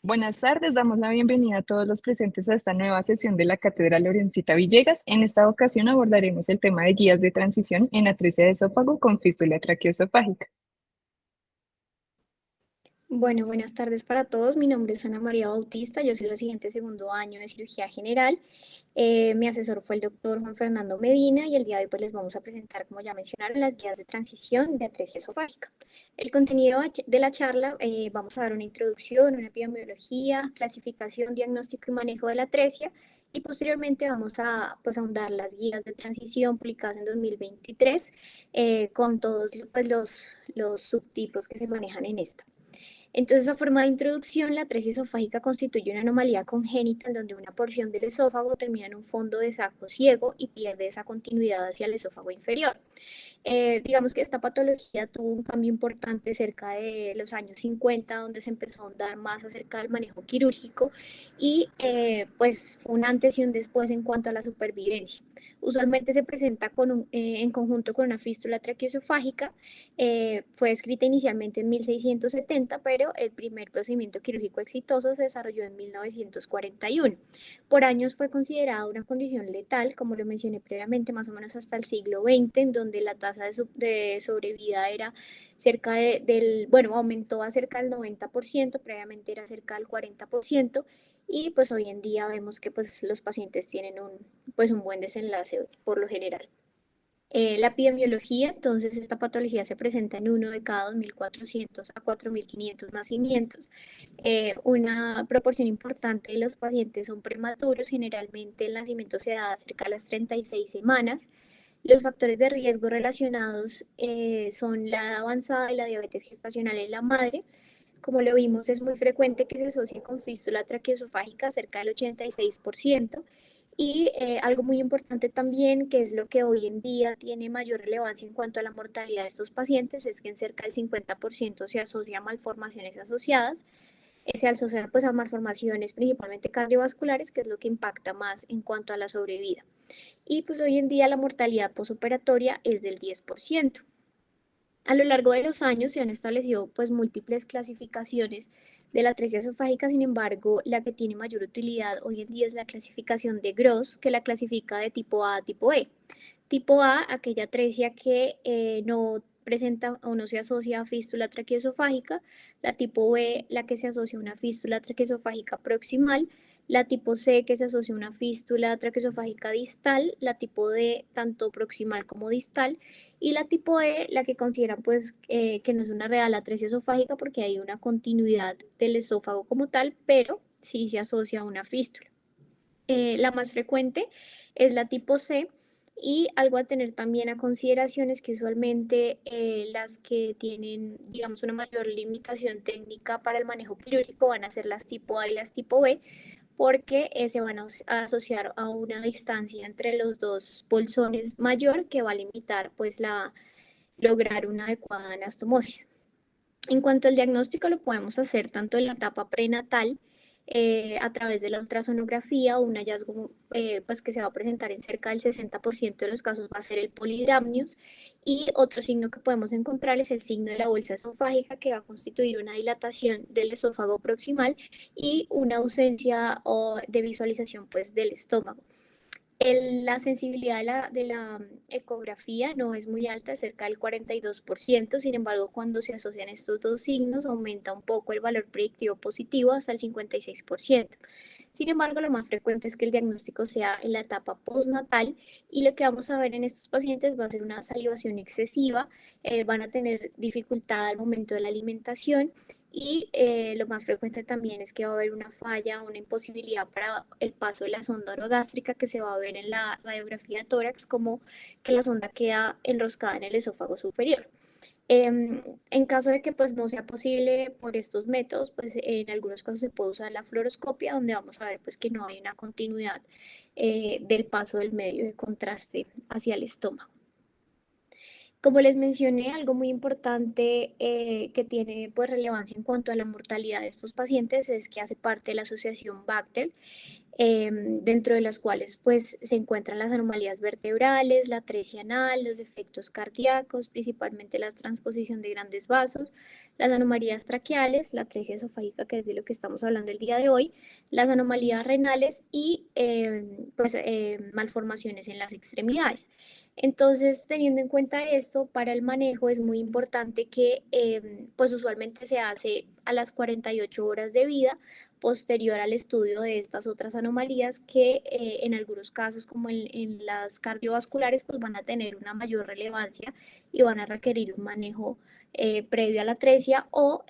Buenas tardes, damos la bienvenida a todos los presentes a esta nueva sesión de la Cátedra Lorencita Villegas. En esta ocasión abordaremos el tema de guías de transición en atresia de esófago con fístula traqueoesofágica. Bueno, buenas tardes para todos. Mi nombre es Ana María Bautista. Yo soy residente segundo año de cirugía general. Mi asesor fue el doctor Juan Fernando Medina y el día de hoy pues les vamos a presentar, como ya mencionaron, las guías de transición de atresia esofágica. El contenido de la charla, vamos a dar una introducción, una epidemiología, clasificación, diagnóstico y manejo de la atresia y posteriormente vamos a pues, ahondar las guías de transición publicadas en 2023 con todos pues, los subtipos que se manejan en esta. Entonces, a forma de introducción, la atresia esofágica constituye una anomalía congénita en donde una porción del esófago termina en un fondo de saco ciego y pierde esa continuidad hacia el esófago inferior. Digamos que esta patología tuvo un cambio importante cerca de los años 50, donde se empezó a ahondar más acerca del manejo quirúrgico y pues fue un antes y un después en cuanto a la supervivencia. Usualmente se presenta en conjunto con una fístula traqueoesofágica. Fue escrita inicialmente en 1670, pero el primer procedimiento quirúrgico exitoso se desarrolló en 1941. Por años fue considerada una condición letal, como lo mencioné previamente, más o menos hasta el siglo XX, en donde la tasa de sobrevida era bueno, aumentó a cerca del 90%, previamente era cerca del 40%, y pues hoy en día vemos que pues los pacientes tienen pues un buen desenlace por lo general. La epidemiología, entonces esta patología se presenta en uno de cada 2.400 a 4.500 nacimientos. Una proporción importante de los pacientes son prematuros, generalmente el nacimiento se da cerca de las 36 semanas. Los factores de riesgo relacionados son la edad avanzada y la diabetes gestacional en la madre. Como lo vimos, es muy frecuente que se asocie con fístula traqueoesofágica, cerca del 86%. Y algo muy importante también, que es lo que hoy en día tiene mayor relevancia en cuanto a la mortalidad de estos pacientes, es que en cerca del 50% se asocia a malformaciones asociadas. Se asocia pues a malformaciones principalmente cardiovasculares, que es lo que impacta más en cuanto a la sobrevida. Y pues hoy en día la mortalidad posoperatoria es del 10%. A lo largo de los años se han establecido pues múltiples clasificaciones de la atresia esofágica. Sin embargo, la que tiene mayor utilidad hoy en día es la clasificación de Gross, que la clasifica de tipo A a tipo E. Tipo A, aquella atresia que no presenta o no se asocia a fístula traqueoesofágica; la tipo B, la que se asocia a una fístula traqueoesofágica proximal; la tipo C, que se asocia a una fístula traqueoesofágica distal; la tipo D, tanto proximal como distal; y la tipo E, la que consideran pues que no es una real atresia esofágica porque hay una continuidad del esófago como tal, pero sí se asocia a una fístula. La más frecuente es la tipo C, y algo a tener también a consideración es que usualmente las que tienen, digamos, una mayor limitación técnica para el manejo quirúrgico van a ser las tipo A y las tipo B, porque se van a asociar a una distancia entre los dos bolsones mayor que va a limitar pues lograr una adecuada anastomosis. En cuanto al diagnóstico, lo podemos hacer tanto en la etapa prenatal, a través de la ultrasonografía. Un hallazgo pues que se va a presentar en cerca del 60% de los casos va a ser el polidramnios, y otro signo que podemos encontrar es el signo de la bolsa esofágica, que va a constituir una dilatación del esófago proximal y una ausencia de visualización pues del estómago. La sensibilidad de la ecografía no es muy alta, cerca del 42%. Sin embargo, cuando se asocian estos dos signos, aumenta un poco el valor predictivo positivo hasta el 56%. Sin embargo, lo más frecuente es que el diagnóstico sea en la etapa postnatal, y lo que vamos a ver en estos pacientes va a ser una salivación excesiva. Van a tener dificultad al momento de la alimentación, y lo más frecuente también es que va a haber una falla, una imposibilidad para el paso de la sonda orogástrica, que se va a ver en la radiografía de tórax como que la sonda queda enroscada en el esófago superior. En caso de que pues no sea posible por estos métodos, pues en algunos casos se puede usar la fluoroscopia, donde vamos a ver pues que no hay una continuidad del paso del medio de contraste hacia el estómago. Como les mencioné, algo muy importante que tiene pues relevancia en cuanto a la mortalidad de estos pacientes es que hace parte de la asociación Bacter. dentro de las cuales pues se encuentran las anomalías vertebrales, la atresia anal, los defectos cardíacos, principalmente la transposición de grandes vasos, las anomalías traqueales, la atresia esofágica, que es de lo que estamos hablando el día de hoy, las anomalías renales y malformaciones en las extremidades. Entonces, teniendo en cuenta esto, para el manejo es muy importante que pues usualmente se hace a las 48 horas de vida posterior al estudio de estas otras anomalías que en algunos casos, como en las cardiovasculares, pues van a tener una mayor relevancia y van a requerir un manejo previo a la atresia o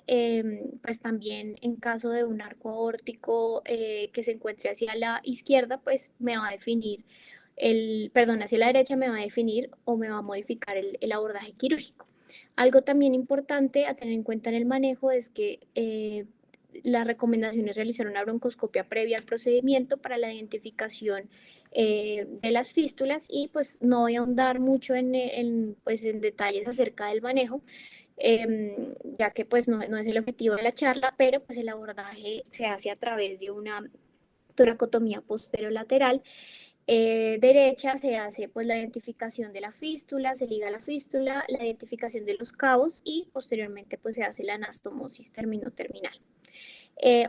pues también en caso de un arco aórtico que se encuentre hacia la izquierda, pues me va a definir hacia la derecha me va a definir o me va a modificar el abordaje quirúrgico. Algo también importante a tener en cuenta en el manejo es que la recomendación es realizar una broncoscopia previa al procedimiento para la identificación de las fístulas y pues no voy a ahondar mucho pues, en detalles acerca del manejo, ya que pues no es el objetivo de la charla, pero pues el abordaje se hace a través de una toracotomía posterolateral derecha se hace pues la identificación de la fístula, se liga la fístula, la identificación de los cabos y posteriormente pues se hace la anastomosis terminal.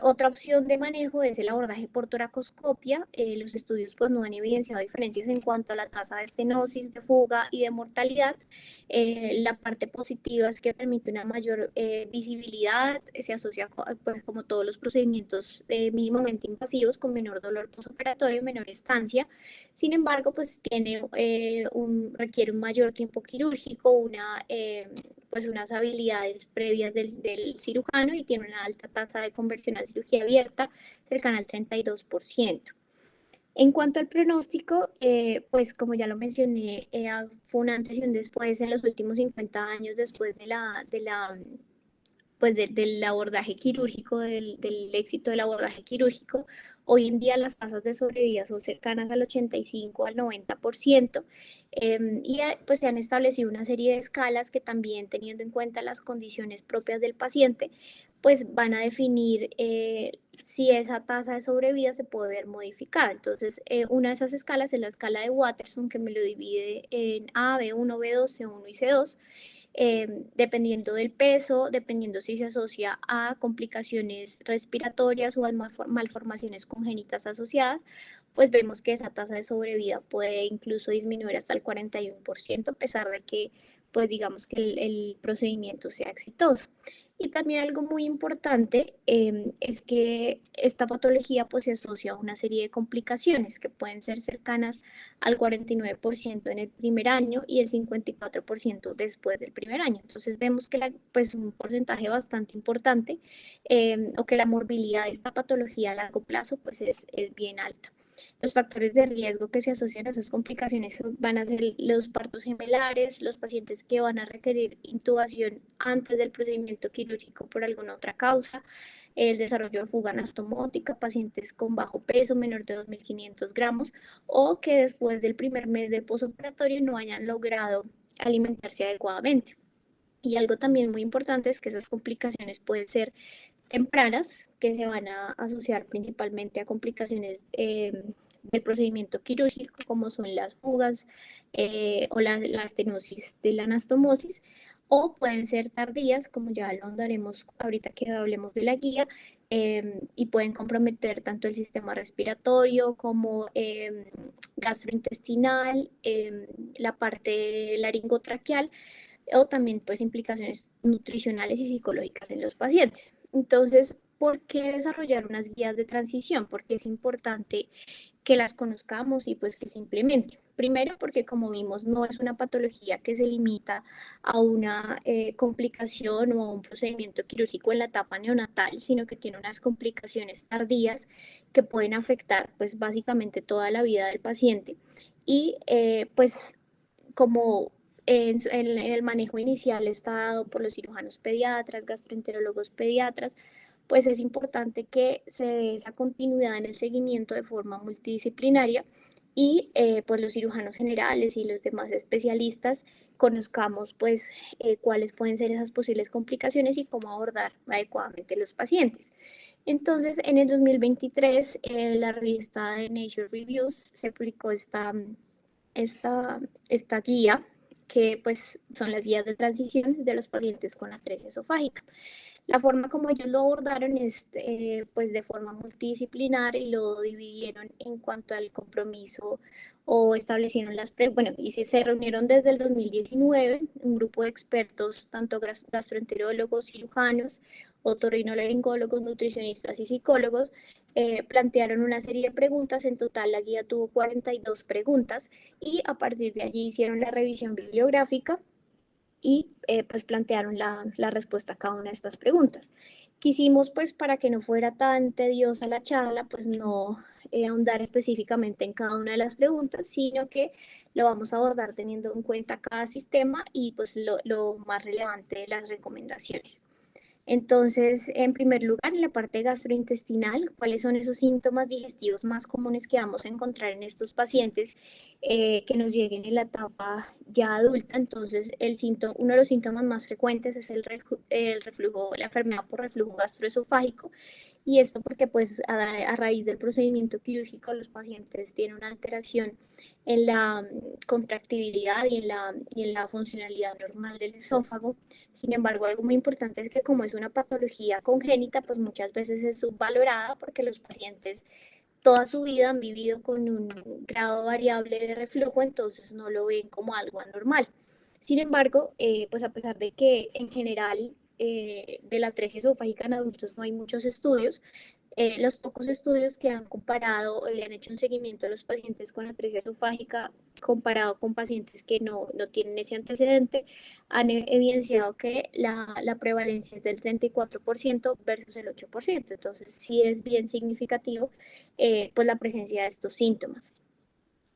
Otra opción de manejo es el abordaje por toracoscopia. Los estudios pues, no han evidenciado diferencias en cuanto a la tasa de estenosis, de fuga y de mortalidad. La parte positiva es que permite una mayor visibilidad, se asocia pues, como todos los procedimientos mínimamente invasivos con menor dolor postoperatorio, menor estancia. Sin embargo, pues requiere un mayor tiempo quirúrgico, pues unas habilidades previas del cirujano y tiene una alta tasa de conversión a cirugía abierta, cercana al 32%. En cuanto al pronóstico, pues como ya lo mencioné, fue un antes y un después en los últimos 50 años después del abordaje quirúrgico, del éxito del abordaje quirúrgico. Hoy en día las tasas de sobrevida son cercanas al 85 al 90%, y pues se han establecido una serie de escalas que también teniendo en cuenta las condiciones propias del paciente, pues van a definir si esa tasa de sobrevida se puede ver modificada. Entonces, una de esas escalas es la escala de Watterson, que me lo divide en A, B1, B2, C1 y C2. Dependiendo del peso, dependiendo si se asocia a complicaciones respiratorias o a malformaciones congénitas asociadas, pues vemos que esa tasa de sobrevida puede incluso disminuir hasta el 41%, a pesar de que, pues digamos que el procedimiento sea exitoso. Y también algo muy importante es que esta patología pues se asocia a una serie de complicaciones que pueden ser cercanas al 49% en el primer año y el 54% después del primer año. Entonces vemos que pues un porcentaje bastante importante o que la morbilidad de esta patología a largo plazo pues es bien alta. Los factores de riesgo que se asocian a esas complicaciones van a ser los partos gemelares, los pacientes que van a requerir intubación antes del procedimiento quirúrgico por alguna otra causa, el desarrollo de fuga anastomótica, pacientes con bajo peso, menor de 2.500 gramos, o que después del primer mes del posoperatorio no hayan logrado alimentarse adecuadamente. Y algo también muy importante es que esas complicaciones pueden ser tempranas, que se van a asociar principalmente a complicaciones del procedimiento quirúrgico, como son las fugas o la estenosis de la anastomosis, o pueden ser tardías, como ya lo andaremos ahorita que hablemos de la guía, y pueden comprometer tanto el sistema respiratorio como gastrointestinal, la parte laringotraqueal, o también pues implicaciones nutricionales y psicológicas en los pacientes. Entonces, ¿por qué desarrollar unas guías de transición? Porque es importante que las conozcamos y pues que se implementen. Primero, porque como vimos, no es una patología que se limita a una complicación o a un procedimiento quirúrgico en la etapa neonatal, sino que tiene unas complicaciones tardías que pueden afectar pues básicamente toda la vida del paciente. Y pues como en el manejo inicial está dado por los cirujanos pediatras, gastroenterólogos pediatras, pues es importante que se dé esa continuidad en el seguimiento de forma multidisciplinaria y pues los cirujanos generales y los demás especialistas conozcamos pues cuáles pueden ser esas posibles complicaciones y cómo abordar adecuadamente los pacientes. Entonces, en el 2023, la revista de Nature Reviews se publicó esta, esta guía, que pues son las guías de transición de los pacientes con atresia esofágica. La forma como ellos lo abordaron es pues de forma multidisciplinar y lo dividieron en cuanto al compromiso o establecieron bueno, y se reunieron desde el 2019 un grupo de expertos, tanto gastroenterólogos, cirujanos, otorrinolaringólogos, nutricionistas y psicólogos, plantearon una serie de preguntas. En total la guía tuvo 42 preguntas y a partir de allí hicieron la revisión bibliográfica y pues plantearon la respuesta a cada una de estas preguntas. Quisimos, pues, para que no fuera tan tediosa la charla, pues no ahondar específicamente en cada una de las preguntas, sino que lo vamos a abordar teniendo en cuenta cada sistema y pues lo más relevante de las recomendaciones. Entonces, en primer lugar, en la parte gastrointestinal, ¿cuáles son esos síntomas digestivos más comunes que vamos a encontrar en estos pacientes que nos lleguen en la etapa ya adulta? Entonces, uno de los síntomas más frecuentes es el reflujo, la enfermedad por reflujo gastroesofágico, y esto porque pues a raíz del procedimiento quirúrgico los pacientes tienen una alteración en la contractibilidad y en la funcionalidad normal del esófago. Sin embargo, algo muy importante es que como es una patología congénita, pues muchas veces es subvalorada porque los pacientes toda su vida han vivido con un grado variable de reflujo, entonces no lo ven como algo anormal. Sin embargo, pues a pesar de que en general de la atresia esofágica en adultos no hay muchos estudios, los pocos estudios que han comparado, le han hecho un seguimiento a los pacientes con atresia esofágica comparado con pacientes que no tienen ese antecedente, han evidenciado que la prevalencia es del 34% versus el 8%. Entonces, sí es bien significativo pues la presencia de estos síntomas.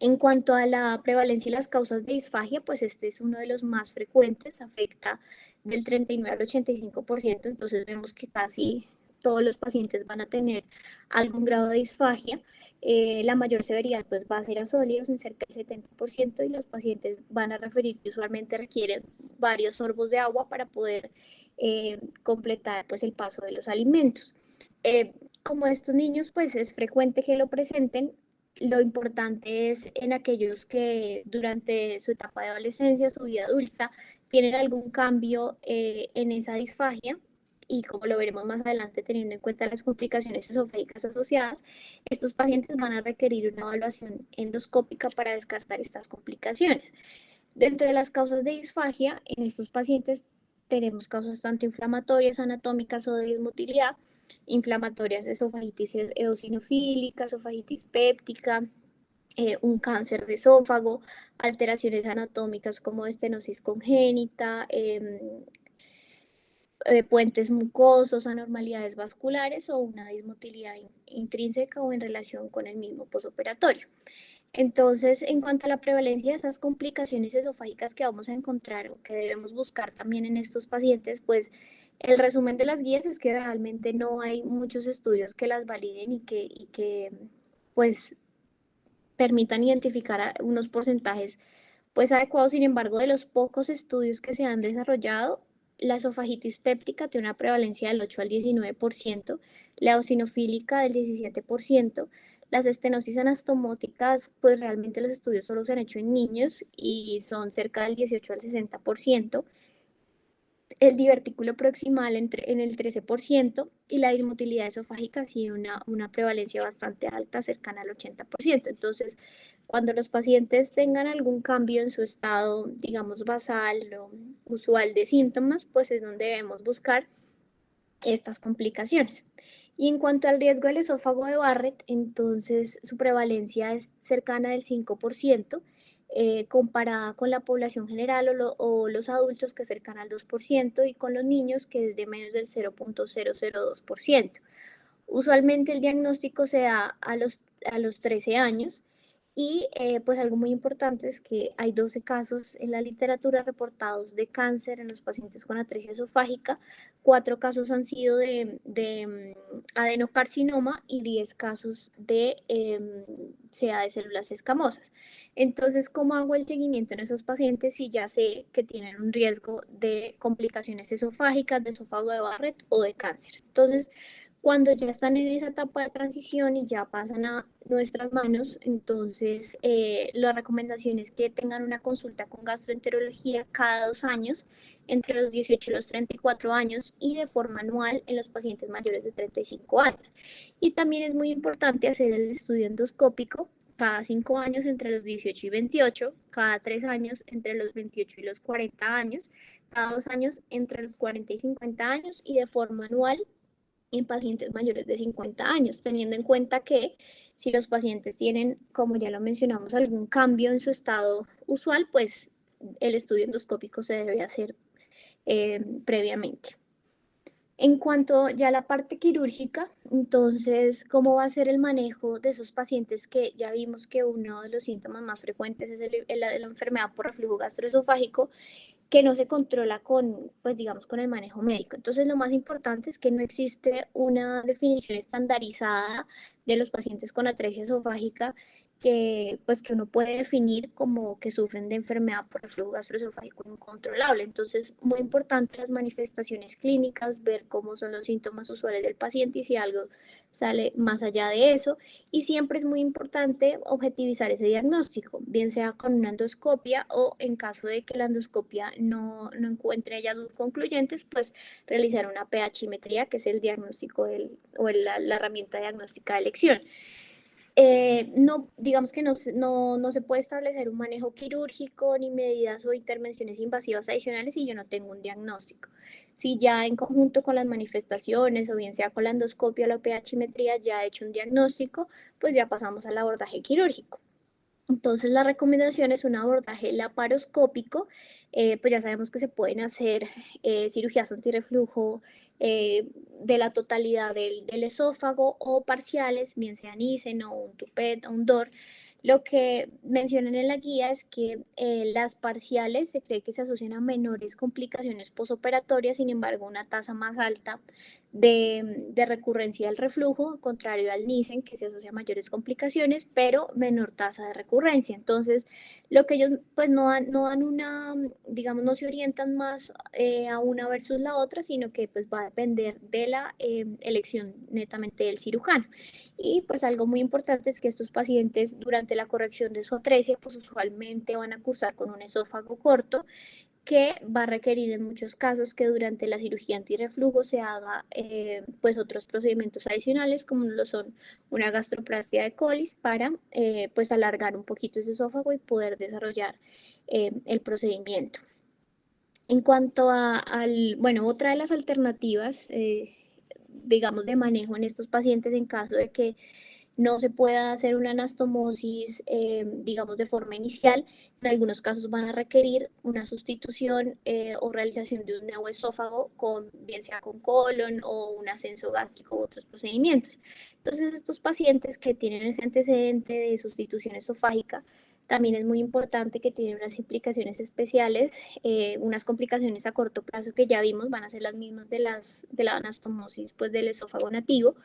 En cuanto a la prevalencia y las causas de disfagia, pues este es uno de los más frecuentes, afecta del 39 al 85%, entonces vemos que casi todos los pacientes van a tener algún grado de disfagia. La mayor severidad pues va a ser a sólidos en cerca del 70% y los pacientes van a referir que usualmente requieren varios sorbos de agua para poder completar pues el paso de los alimentos. Como estos niños pues es frecuente que lo presenten, lo importante es en aquellos que durante su etapa de adolescencia, su vida adulta, tienen algún cambio en esa disfagia, y como lo veremos más adelante teniendo en cuenta las complicaciones esofágicas asociadas, estos pacientes van a requerir una evaluación endoscópica para descartar estas complicaciones. Dentro de las causas de disfagia, en estos pacientes tenemos causas tanto inflamatorias, anatómicas o de dismotilidad, inflamatorias, esofagitis eosinofílica, esofagitis péptica, un cáncer de esófago, alteraciones anatómicas como estenosis congénita, puentes mucosos, anormalidades vasculares o una dismotilidad intrínseca o en relación con el mismo posoperatorio. Entonces, en cuanto a la prevalencia de esas complicaciones esofágicas que vamos a encontrar o que debemos buscar también en estos pacientes, pues el resumen de las guías es que realmente no hay muchos estudios que las validen y que pues permitan identificar unos porcentajes pues adecuados. Sin embargo, de los pocos estudios que se han desarrollado, la esofagitis péptica tiene una prevalencia del 8 al 19%, la eosinofílica del 17%, las estenosis anastomóticas, pues realmente los estudios solo se han hecho en niños y son cerca del 18 al 60%, el divertículo proximal en el 13% y la dismotilidad esofágica sí una prevalencia bastante alta, cercana al 80%. Entonces, cuando los pacientes tengan algún cambio en su estado, digamos, basal o usual de síntomas, pues es donde debemos buscar estas complicaciones. Y en cuanto al riesgo del esófago de Barrett, entonces su prevalencia es cercana del 5%, comparada con la población general o los adultos, que es cercana al 2%, y con los niños, que es de menos del 0.002%. Usualmente el diagnóstico se da a los 13 años y pues algo muy importante es que hay 12 casos en la literatura reportados de cáncer en los pacientes con atresia esofágica, 4 casos han sido de adenocarcinoma y 10 casos de CA de células escamosas. Entonces, ¿cómo hago el seguimiento en esos pacientes si ya sé que tienen un riesgo de complicaciones esofágicas, de esófago de Barrett o de cáncer? Entonces, Cuando ya están en esa etapa de transición y ya pasan a nuestras manos, entonces la recomendación es que tengan una consulta con gastroenterología cada 2 años, entre los 18 y los 34 años y de forma anual en los pacientes mayores de 35 años. Y también es muy importante hacer el estudio endoscópico cada 5 años entre los 18 y 28, cada 3 años entre los 28 y los 40 años, cada 2 años entre los 40 y 50 años y de forma anual en pacientes mayores de 50 años, teniendo en cuenta que si los pacientes tienen, como ya lo mencionamos, algún cambio en su estado usual, pues el estudio endoscópico se debe hacer previamente. En cuanto ya a la parte quirúrgica, entonces, ¿cómo va a ser el manejo de esos pacientes que ya vimos que uno de los síntomas más frecuentes es la enfermedad por reflujo gastroesofágico, que no se controla con, pues digamos, con el manejo médico? Entonces, lo más importante es que no existe una definición estandarizada de los pacientes con atresia esofágica que, pues, que uno puede definir como que sufren de enfermedad por reflujo gastroesofágico incontrolable. Entonces, muy importante las manifestaciones clínicas, ver cómo son los síntomas usuales del paciente y si algo sale más allá de eso. Y siempre es muy importante objetivizar ese diagnóstico, bien sea con una endoscopia o en caso de que la endoscopia no encuentre hallazgos concluyentes, pues realizar una pHimetría, que es el diagnóstico la herramienta diagnóstica de elección. No, digamos que no se puede establecer un manejo quirúrgico ni medidas o intervenciones invasivas adicionales si yo no tengo un diagnóstico. Si ya en conjunto con las manifestaciones o bien sea con la endoscopia o la pHimetría ya he hecho un diagnóstico, pues ya pasamos al abordaje quirúrgico. Entonces la recomendación es un abordaje laparoscópico, pues ya sabemos que se pueden hacer cirugías antirreflujo de la totalidad del esófago o parciales, bien sean ISEN o un TUPET o un DOR. Lo que mencionan en la guía es que las parciales se cree que se asocian a menores complicaciones posoperatorias, sin embargo una tasa más alta de recurrencia del reflujo, contrario al Nissen, que se asocia a mayores complicaciones, pero menor tasa de recurrencia. Entonces, lo que ellos pues no dan una, digamos, no se orientan más a una versus la otra, sino que pues va a depender de la elección netamente del cirujano. Y pues algo muy importante es que estos pacientes durante la corrección de su atresia, pues usualmente van a cursar con un esófago corto, que va a requerir en muchos casos que durante la cirugía antirreflujo se haga pues otros procedimientos adicionales como lo son una gastroplastia de colis para pues alargar un poquito ese esófago y poder desarrollar el procedimiento. En cuanto bueno, otra de las alternativas, digamos, de manejo en estos pacientes en caso de que no se pueda hacer una anastomosis, digamos, de forma inicial. En algunos casos van a requerir una sustitución o realización de un neoesófago, bien sea con colon o un ascenso gástrico u otros procedimientos. Entonces, estos pacientes que tienen ese antecedente de sustitución esofágica, también es muy importante que tienen unas implicaciones especiales, unas complicaciones a corto plazo que ya vimos van a ser las mismas de la anastomosis pues, del esófago nativo,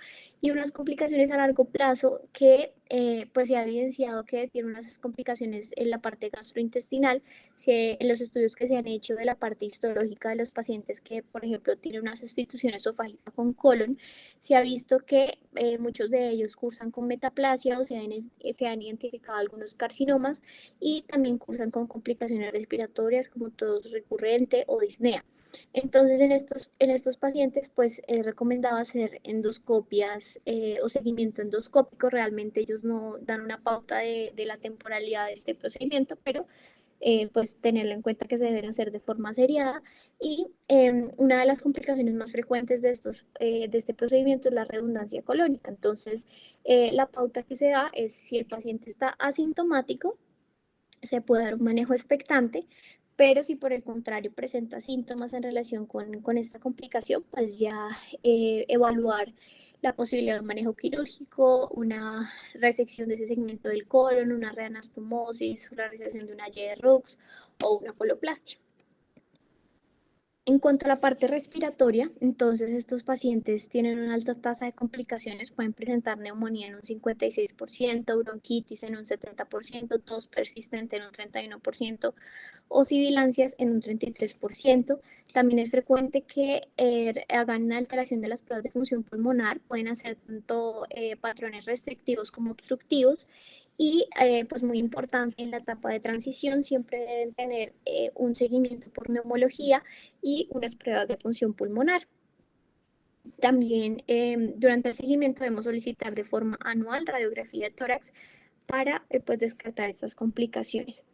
y unas complicaciones a largo plazo que pues se ha evidenciado que tiene unas complicaciones en la parte gastrointestinal. En los estudios que se han hecho de la parte histológica de los pacientes que, por ejemplo, tienen una sustitución esofágica con colon, se ha visto que muchos de ellos cursan con metaplasia o se han identificado algunos carcinomas y también cursan con complicaciones respiratorias como tos recurrente o disnea. Entonces, en estos pacientes, pues es recomendado hacer endoscopias o seguimiento endoscópico. Realmente ellos no dan una pauta de la temporalidad de este procedimiento, pero pues tenerlo en cuenta que se deben hacer de forma seriada. Y una de las complicaciones más frecuentes de este procedimiento es la redundancia colónica. Entonces, la pauta que se da es si el paciente está asintomático, se puede dar un manejo expectante, pero si por el contrario presenta síntomas en relación con esta complicación, pues ya evaluar la posibilidad de un manejo quirúrgico, una resección de ese segmento del colon, una reanastomosis, la realización de una Y de Rux o una coloplastia. En cuanto a la parte respiratoria, entonces estos pacientes tienen una alta tasa de complicaciones, pueden presentar neumonía en un 56%, bronquitis en un 70%, tos persistente en un 31% o sibilancias en un 33%. También es frecuente que hagan una alteración de las pruebas de función pulmonar, pueden hacer tanto patrones restrictivos como obstructivos y pues muy importante en la etapa de transición siempre deben tener un seguimiento por neumología y unas pruebas de función pulmonar. También durante el seguimiento debemos solicitar de forma anual radiografía de tórax para pues descartar estas complicaciones.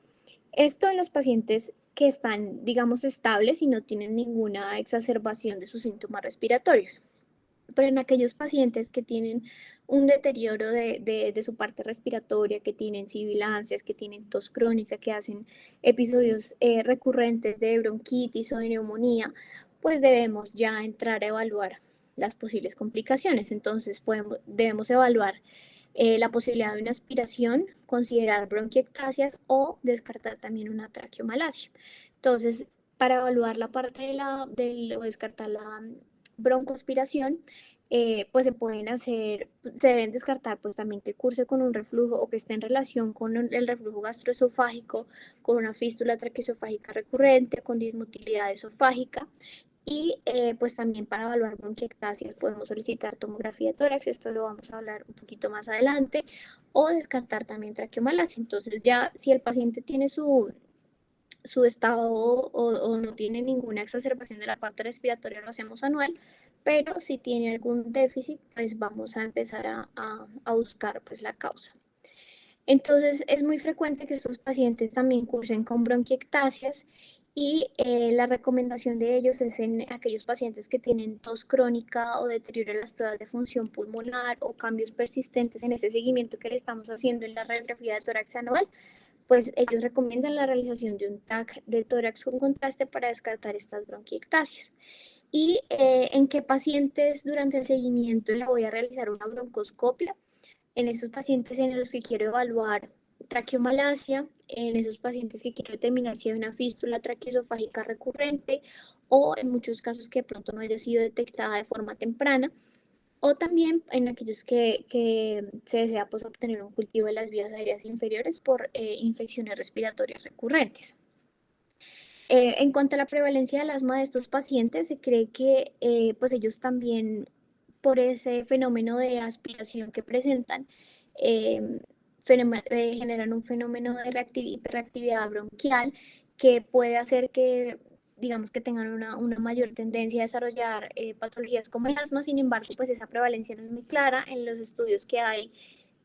Esto en los pacientes que están, digamos, estables y no tienen ninguna exacerbación de sus síntomas respiratorios. Pero en aquellos pacientes que tienen un deterioro de su parte respiratoria, que tienen sibilancias, que tienen tos crónica, que hacen episodios recurrentes de bronquitis o de neumonía, pues debemos ya entrar a evaluar las posibles complicaciones. Entonces debemos evaluar la posibilidad de una aspiración, considerar bronquiectasias o descartar también una traqueomalacia. Entonces, para evaluar la parte o descartar la broncoaspiración, pues se deben descartar pues también que curse con un reflujo o que esté en relación con el reflujo gastroesofágico, con una fístula traqueoesofágica recurrente, con dismotilidad esofágica. Y pues también para evaluar bronquiectasias podemos solicitar tomografía de tórax, esto lo vamos a hablar un poquito más adelante, o descartar también traqueomalacia. Entonces ya si el paciente tiene su estado o no tiene ninguna exacerbación de la parte respiratoria, lo hacemos anual, pero si tiene algún déficit, pues vamos a empezar a buscar pues la causa. Entonces es muy frecuente que estos pacientes también cursen con bronquiectasias y la recomendación de ellos es en aquellos pacientes que tienen tos crónica o deterioro en las pruebas de función pulmonar o cambios persistentes en ese seguimiento que le estamos haciendo en la radiografía de tórax anual, pues ellos recomiendan la realización de un TAC de tórax con contraste para descartar estas bronquiectasias. ¿Y en qué pacientes durante el seguimiento le voy a realizar una broncoscopia? En esos pacientes en los que quiero evaluar traqueomalacia, en esos pacientes que quiero determinar si hay una fístula traqueoesofágica recurrente o en muchos casos que de pronto no haya sido detectada de forma temprana, o también en aquellos que se desea pues, obtener un cultivo de las vías aéreas inferiores por infecciones respiratorias recurrentes. En cuanto a la prevalencia del asma de estos pacientes, se cree que pues ellos también, por ese fenómeno de aspiración que presentan, eh, generan un fenómeno de hiperreactividad bronquial que puede hacer que, digamos, que tengan una mayor tendencia a desarrollar patologías como el asma. Sin embargo, pues esa prevalencia no es muy clara en los estudios que hay,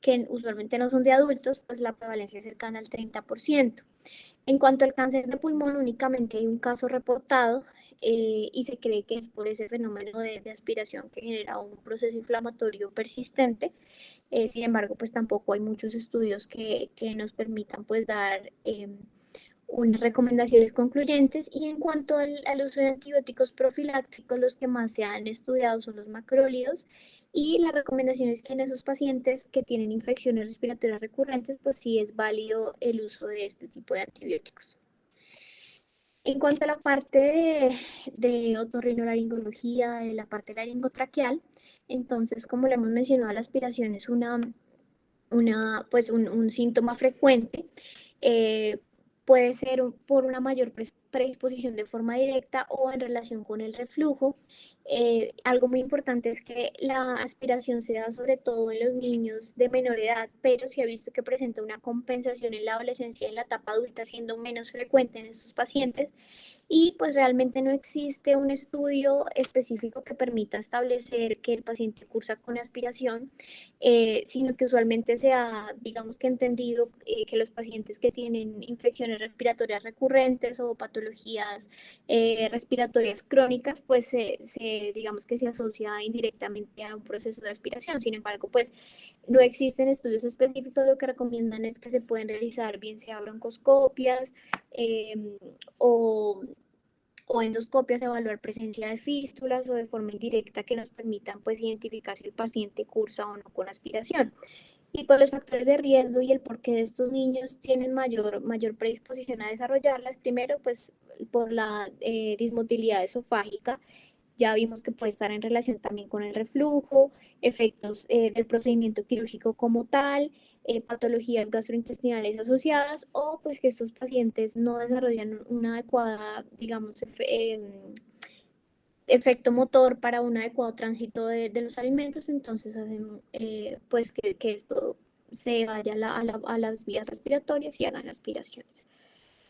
que usualmente no son de adultos, pues la prevalencia es cercana al 30%. En cuanto al cáncer de pulmón, únicamente hay un caso reportado y se cree que es por ese fenómeno de aspiración que genera un proceso inflamatorio persistente. Sin embargo, pues tampoco hay muchos estudios que nos permitan pues dar unas recomendaciones concluyentes. Y en cuanto al uso de antibióticos profilácticos, los que más se han estudiado son los macrólidos y las recomendaciones que en esos pacientes que tienen infecciones respiratorias recurrentes, pues sí es válido el uso de este tipo de antibióticos. En cuanto a la parte de otorrinolaringología, de la parte laringotraqueal, entonces, como le hemos mencionado, la aspiración es pues un síntoma frecuente. Eh, Puede ser por una mayor predisposición de forma directa o en relación con el reflujo. Algo muy importante es que la aspiración se da sobre todo en los niños de menor edad, pero se ha visto que presenta una compensación en la adolescencia y en la etapa adulta, siendo menos frecuente en estos pacientes. Y pues realmente no existe un estudio específico que permita establecer que el paciente cursa con aspiración, sino que usualmente se ha, digamos que entendido que los pacientes que tienen infecciones respiratorias recurrentes o patologías respiratorias crónicas, pues digamos que se asocia indirectamente a un proceso de aspiración. Sin embargo, pues no existen estudios específicos, lo que recomiendan es que se pueden realizar bien sea broncoscopias, o, o endoscopias, evaluar presencia de fístulas o de forma indirecta que nos permitan pues identificar si el paciente cursa o no con aspiración. Y por los factores de riesgo y el por qué estos niños tienen mayor predisposición a desarrollarlas, primero, pues por la dismotilidad esofágica. Ya vimos que puede estar en relación también con el reflujo, efectos del procedimiento quirúrgico como tal, patologías gastrointestinales asociadas o pues que estos pacientes no desarrollan una adecuada, digamos, efecto motor para un adecuado tránsito de los alimentos, entonces hacen pues que esto se vaya a las vías respiratorias y hagan aspiraciones.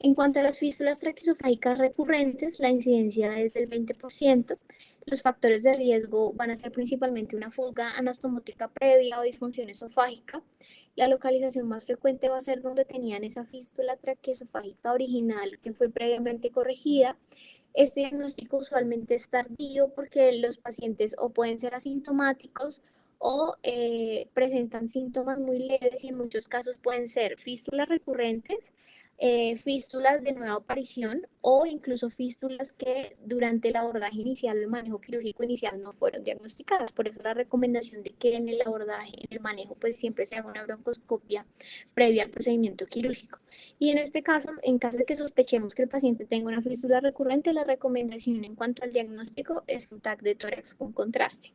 En cuanto a las fístulas traqueosofágicas recurrentes, la incidencia es del 20%. Los factores de riesgo van a ser principalmente una fuga anastomótica previa o disfunción esofágica. La localización más frecuente va a ser donde tenían esa fístula traqueosofágica original que fue previamente corregida. Este diagnóstico usualmente es tardío porque los pacientes o pueden ser asintomáticos o presentan síntomas muy leves y en muchos casos pueden ser fístulas recurrentes, fístulas de nueva aparición o incluso fístulas que durante el abordaje inicial, el manejo quirúrgico inicial no fueron diagnosticadas. Por eso la recomendación de que en el abordaje, en el manejo, pues siempre se haga una broncoscopia previa al procedimiento quirúrgico. Y en este caso, en caso de que sospechemos que el paciente tenga una fístula recurrente, la recomendación en cuanto al diagnóstico es un TAC de tórax con contraste.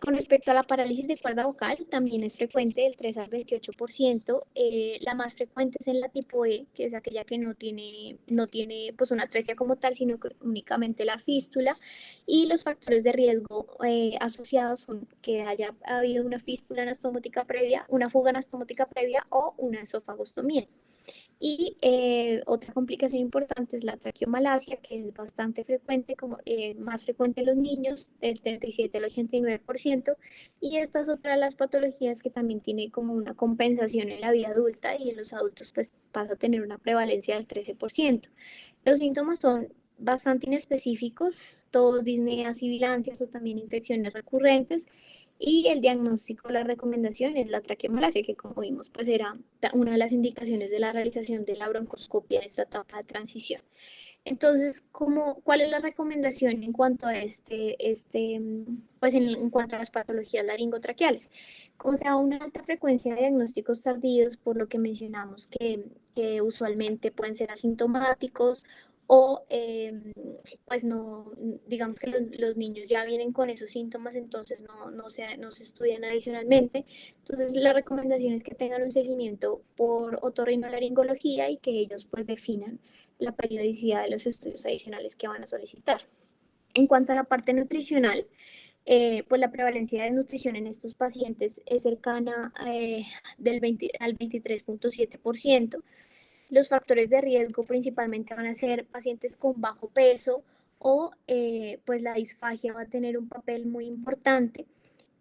Con respecto a la parálisis de cuerda vocal, también es frecuente del 3 al 28%. La más frecuente es en la tipo E, que es aquella que no tiene pues una atresia como tal, sino que únicamente la fístula. Y los factores de riesgo asociados son que haya habido una fístula anastomótica previa, una fuga anastomótica previa o una esofagostomía. Y otra complicación importante es la traqueomalacia, que es bastante frecuente, más frecuente en los niños, del 37 al 89%. Y esta es otra de las patologías que también tiene como una compensación en la vida adulta y en los adultos pues pasa a tener una prevalencia del 13%. Los síntomas son bastante inespecíficos, todos disneas, sibilancias o también infecciones recurrentes. Y el diagnóstico, la recomendación es la traqueomalacia, que como vimos, pues era una de las indicaciones de la realización de la broncoscopia en esta etapa de transición. Entonces, ¿cuál es la recomendación en cuanto a pues en cuanto a las patologías laringotraqueales? Como sea una alta frecuencia de diagnósticos tardíos, por lo que mencionamos que usualmente pueden ser asintomáticos o pues no, digamos que los niños ya vienen con esos síntomas, entonces no se estudian adicionalmente. Entonces, la recomendación es que tengan un seguimiento por otorrinolaringología y que ellos pues definan la periodicidad de los estudios adicionales que van a solicitar. En cuanto a la parte nutricional, pues la prevalencia de nutrición en estos pacientes es cercana del 20 al 23.7%. Los factores de riesgo principalmente van a ser pacientes con bajo peso o pues la disfagia va a tener un papel muy importante.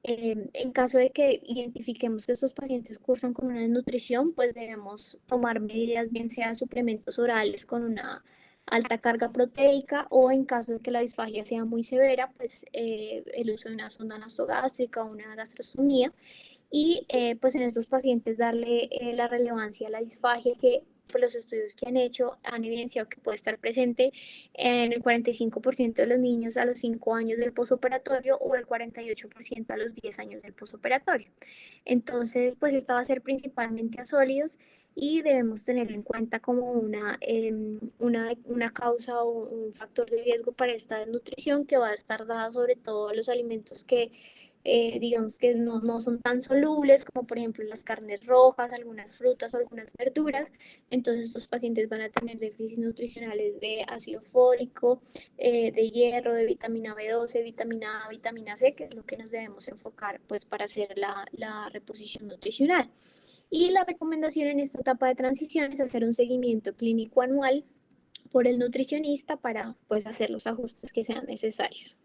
En caso de que identifiquemos que estos pacientes cursan con una desnutrición, pues debemos tomar medidas, bien sea suplementos orales con una alta carga proteica o en caso de que la disfagia sea muy severa, pues el uso de una sonda nasogástrica o una gastrostomía y pues en estos pacientes darle la relevancia a la disfagia que pues, los estudios que han hecho han evidenciado que puede estar presente en el 45% de los niños a los 5 años del posoperatorio o el 48% a los 10 años del posoperatorio. Entonces, pues esta va a ser principalmente a sólidos y debemos tenerlo en cuenta como una causa o un factor de riesgo para esta desnutrición que va a estar dada sobre todo a los alimentos que digamos que no son tan solubles como por ejemplo las carnes rojas, algunas frutas o algunas verduras. Entonces estos pacientes van a tener déficits nutricionales de ácido fólico, de hierro, de vitamina B12, vitamina A, vitamina C, que es lo que nos debemos enfocar pues para hacer la reposición nutricional. Y la recomendación en esta etapa de transición es hacer un seguimiento clínico anual por el nutricionista para pues hacer los ajustes que sean necesarios.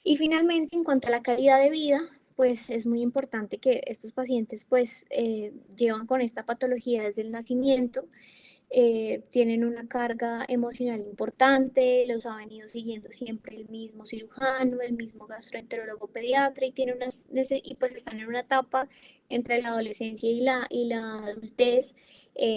Y finalmente, en cuanto a la calidad de vida, pues es muy importante que estos pacientes pues llevan con esta patología desde el nacimiento, tienen una carga emocional importante, los ha venido siguiendo siempre el mismo cirujano, el mismo gastroenterólogo pediatra y, y pues están en una etapa entre la adolescencia y la adultez,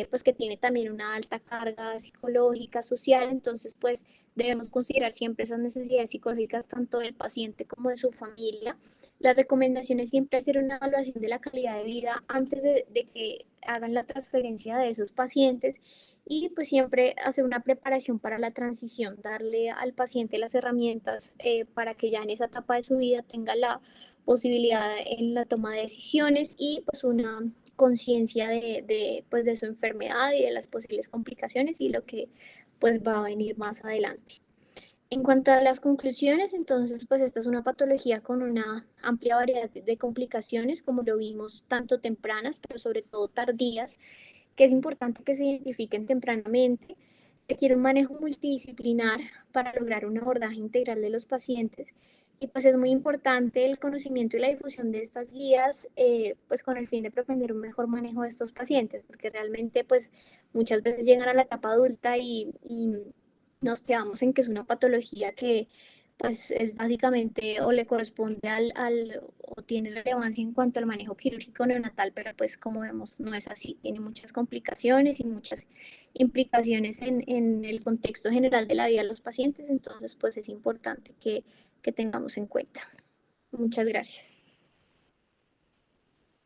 pues que tiene también una alta carga psicológica, social, entonces pues debemos considerar siempre esas necesidades psicológicas tanto del paciente como de su familia La recomendación es siempre hacer una evaluación de la calidad de vida antes de que hagan la transferencia de esos pacientes y pues siempre hacer una preparación para la transición, darle al paciente las herramientas para que ya en esa etapa de su vida tenga la posibilidad en la toma de decisiones y pues una conciencia pues de su enfermedad y de las posibles complicaciones y lo que pues va a venir más adelante. En cuanto a las conclusiones, entonces, pues esta es una patología con una amplia variedad de complicaciones, como lo vimos, tanto tempranas, pero sobre todo tardías, que es importante que se identifiquen tempranamente. Requiere un manejo multidisciplinar para lograr un abordaje integral de los pacientes. Y pues es muy importante el conocimiento y la difusión de estas guías, pues con el fin de propender un mejor manejo de estos pacientes, porque realmente pues muchas veces llegan a la etapa adulta y nos quedamos en que es una patología que pues es básicamente o le corresponde o tiene relevancia en cuanto al manejo quirúrgico neonatal, pero pues como vemos no es así, tiene muchas complicaciones y muchas implicaciones en el contexto general de la vida de los pacientes, entonces pues es importante que tengamos en cuenta. Muchas gracias.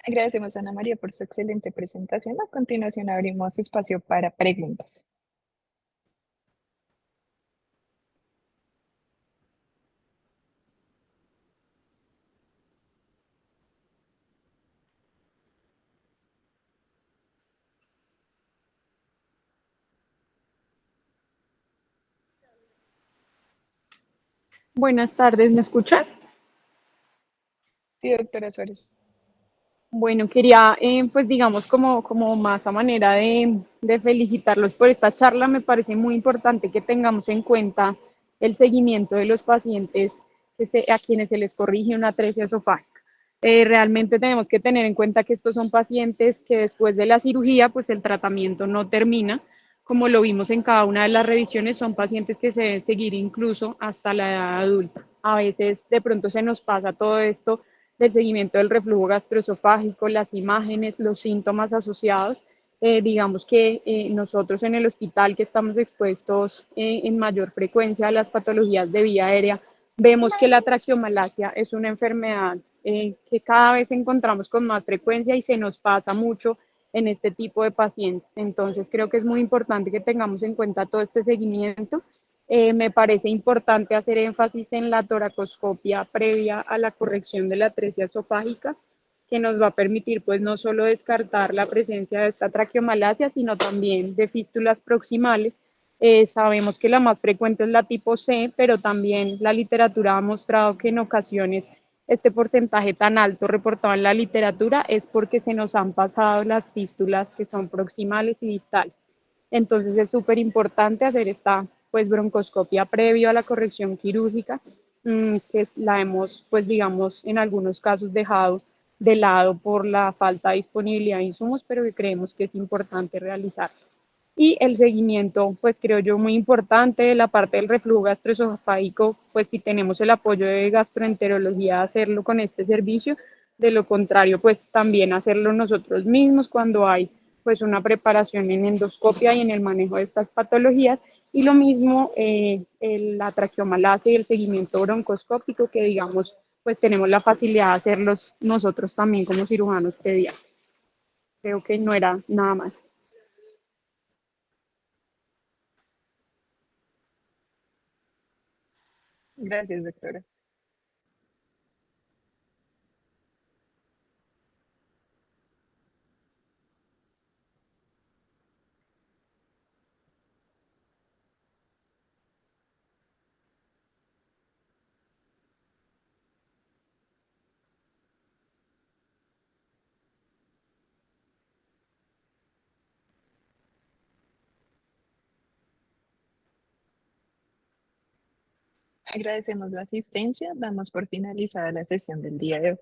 Agradecemos a Ana María por su excelente presentación. A continuación abrimos espacio para preguntas. Buenas tardes, ¿me escuchan? Sí, doctora Suárez. Bueno, quería, pues digamos, como más a manera de felicitarlos por esta charla, me parece muy importante que tengamos en cuenta el seguimiento de los pacientes a quienes se les corrige una atresia esofágica. Realmente tenemos que tener en cuenta que estos son pacientes que después de la cirugía, pues el tratamiento no termina. Como lo vimos en cada una de las revisiones, son pacientes que se deben seguir incluso hasta la edad adulta. A veces de pronto se nos pasa todo esto del seguimiento del reflujo gastroesofágico, las imágenes, los síntomas asociados. Digamos que nosotros en el hospital que estamos expuestos en mayor frecuencia a las patologías de vía aérea, vemos que la traqueomalacia es una enfermedad que cada vez encontramos con más frecuencia y se nos pasa mucho en este tipo de pacientes. Entonces creo que es muy importante que tengamos en cuenta todo este seguimiento. Me parece importante hacer énfasis en la toracoscopia previa a la corrección de la atresia esofágica, que nos va a permitir pues no solo descartar la presencia de esta traqueomalacia, sino también de fístulas proximales. Sabemos que la más frecuente es la tipo C, pero también la literatura ha mostrado que en ocasiones este porcentaje tan alto reportado en la literatura es porque se nos han pasado las fístulas que son proximales y distales. Entonces es súper importante hacer esta pues broncoscopia previo a la corrección quirúrgica, que la hemos pues digamos en algunos casos dejado de lado por la falta de disponibilidad de insumos, pero que creemos que es importante realizar. Y el seguimiento, pues creo yo muy importante, la parte del reflujo gastroesofágico, pues si tenemos el apoyo de gastroenterología, hacerlo con este servicio, de lo contrario, pues también hacerlo nosotros mismos cuando hay pues una preparación en endoscopia y en el manejo de estas patologías. Y lo mismo la traqueomalacia y el seguimiento broncoscópico, que digamos, pues tenemos la facilidad de hacerlos nosotros también como cirujanos pediatras. Creo que no era nada más. Gracias, doctora. Agradecemos la asistencia. Damos por finalizada la sesión del día de hoy.